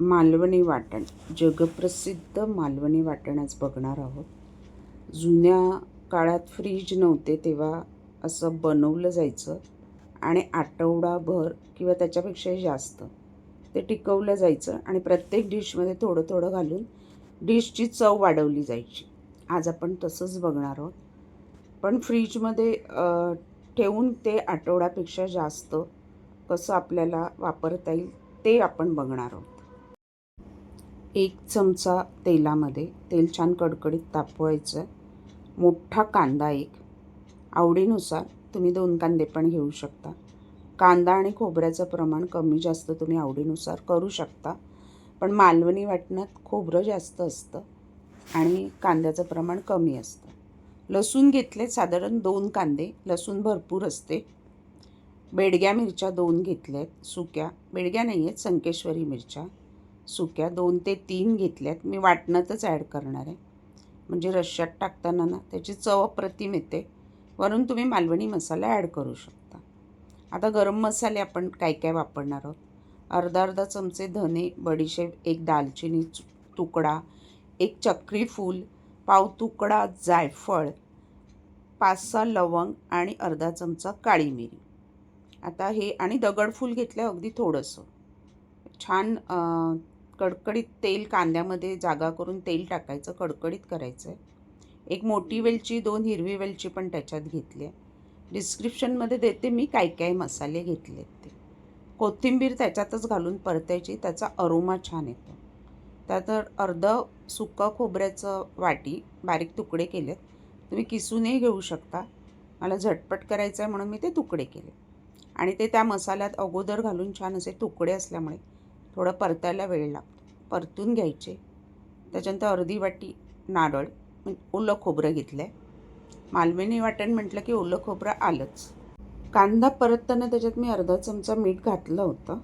मालवणी वाटण, जगप्रसिद्ध मालवणी वाटण आज बघणार आहोत. जुन्या काळात फ्रीज नव्हते तेव्हा असं बनवलं जायचं आणि आठवडाभर किंवा त्याच्यापेक्षाही जास्त ते टिकवलं जायचं आणि प्रत्येक डिशमध्ये थोडं थोडं घालून डिशची चव वाढवली जायची. आज आपण तसंच बघणार आहोत. पण फ्रीजमध्ये ठेवून ते आठवड्यापेक्षा जास्त कसं आपल्याला वापरता येईल ते आपण बघणार आहोत. 1 चमचा तेलामध्ये तेल छान कडकडीत तापवायचं आहे. मोठा कांदा एक, आवडीनुसार तुम्ही 2 कांदे पण घेऊ शकता. कांदा आणि खोबऱ्याचं प्रमाण कमी जास्त तुम्ही आवडीनुसार करू शकता. पण मालवणी वाटणात खोबरं जास्त असतं आणि कांद्याचं प्रमाण कमी असतं. लसूण घेतले साधारण 2 कांदे, लसूण भरपूर असते. बेडग्या मिरच्या 2 घेतल्यात, सुक्या बेडग्या नाही आहेत, संकेश्वरी मिरच्या सुक्या 2 ते 3 घेतल्यात. मी वाटणातच ॲड करणार आहे, म्हणजे रश्श्यात टाकताना ना त्याची चव अप्रतिम येते. वरून तुम्ही मालवणी मसाला ॲड करू शकता. आता गरम मसाले आपण काय काय वापरणार आहोत. अर्धा चमचे धने, बडीशेप, 1 दालचिनी तुकडा, 1 चक्री फूल, पाव तुकडा जायफळ, 5-6 लवंग आणि अर्धा चमचा काळी मिरी. आता हे आणि दगडफूल घेतलं अगदी थोडंसं. छान कडकडीत तेल कांद्यामध्ये जागा करून तेल टाकायचं, कडकडीत करायचं आहे. 1 मोठी वेलची, 2 हिरवी वेलची पण त्याच्यात घेतली आहे. डिस्क्रिप्शनमध्ये देते मी काय काय मसाले घेतलेत ते. कोथिंबीर त्याच्यातच घालून परतायची, त्याचा अरोमा छान येतो. त्यात अर्धं सुकं खोबऱ्याचं वाटी बारीक तुकडे केलेत. तुम्ही किसूनही घेऊ शकता. मला झटपट करायचं आहे म्हणून मी ते तुकडे केले आणि ते त्या मसाल्यात अगोदर घालून छान असे तुकडे असल्यामुळे थोडं परतायला वेळ लागतो. परतून घ्यायचे. त्याच्यानंतर अर्धी वाटी नारळ ओलं खोबरं घेतलं आहे. मालवणी वाटण म्हटलं की ओलं खोबरं आलंच. कांदा परतताना त्याच्यात मी अर्धा चमचा मीठ घातलं होतं.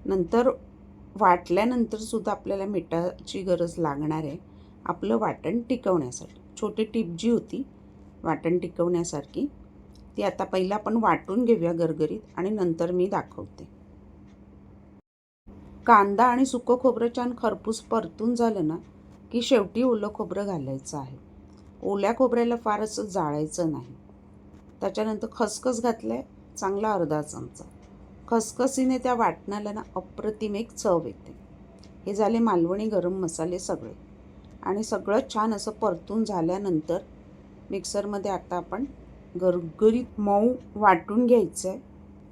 नंतर वाटल्यानंतरसुद्धा आपल्याला मिठाची गरज लागणार आहे आपलं वाटण टिकवण्यासाठी. छोटी टिप जी होती वाटण टिकवण्यासारखी ती आता पहिला आपण वाटून घेऊया गरगरीत आणि नंतर मी दाखवते. कांदा आणि सुकं खोबरं छान खरपूस परतून झालं ना की शेवटी ओलं खोबरं घालायचं आहे. ओल्या खोबऱ्याला फार असं जाळायचं नाही. त्याच्यानंतर खसखस घातलं आहे चांगला अर्धा चमचा. खसखसीने त्या वाटणाला ना अप्रतिम एक चव येते. हे झाले मालवणी गरम मसाले सगळे आणि सगळं छान असं परतून झाल्यानंतर मिक्सरमध्ये आता आपण गरगरीत मऊ वाटून घ्यायचं आहे.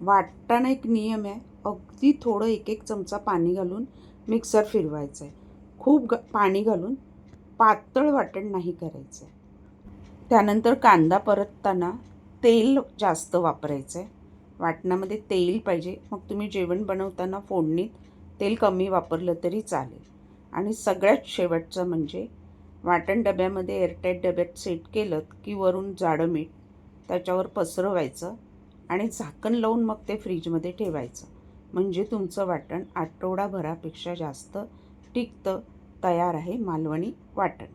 वाटताना एक नियम आहे, अगदी थोडं 1-1 चमचा पाणी घालून मिक्सर फिरवायचं आहे. खूप पाणी घालून पातळ वाटण नाही करायचं आहे. त्यानंतर कांदा परतताना तेल जास्त वापरायचं आहे. वाटणामध्ये तेल पाहिजे. मग तुम्ही जेवण बनवताना फोडणीत तेल कमी वापरलं तरी चालेल. आणि सगळ्यात शेवटचं म्हणजे वाटण डब्यामध्ये एअरटाईट डब्यात सेट केलं की वरून जाडं मीठ त्याच्यावर पसरवायचं आणि झाकण लावून मग ते फ्रीजमध्ये ठेवायचं. म्हणजे तुमचं वाटण आठवडाभरापेक्षा जास्त टिकतं. तयार आहे मालवणी वाटण.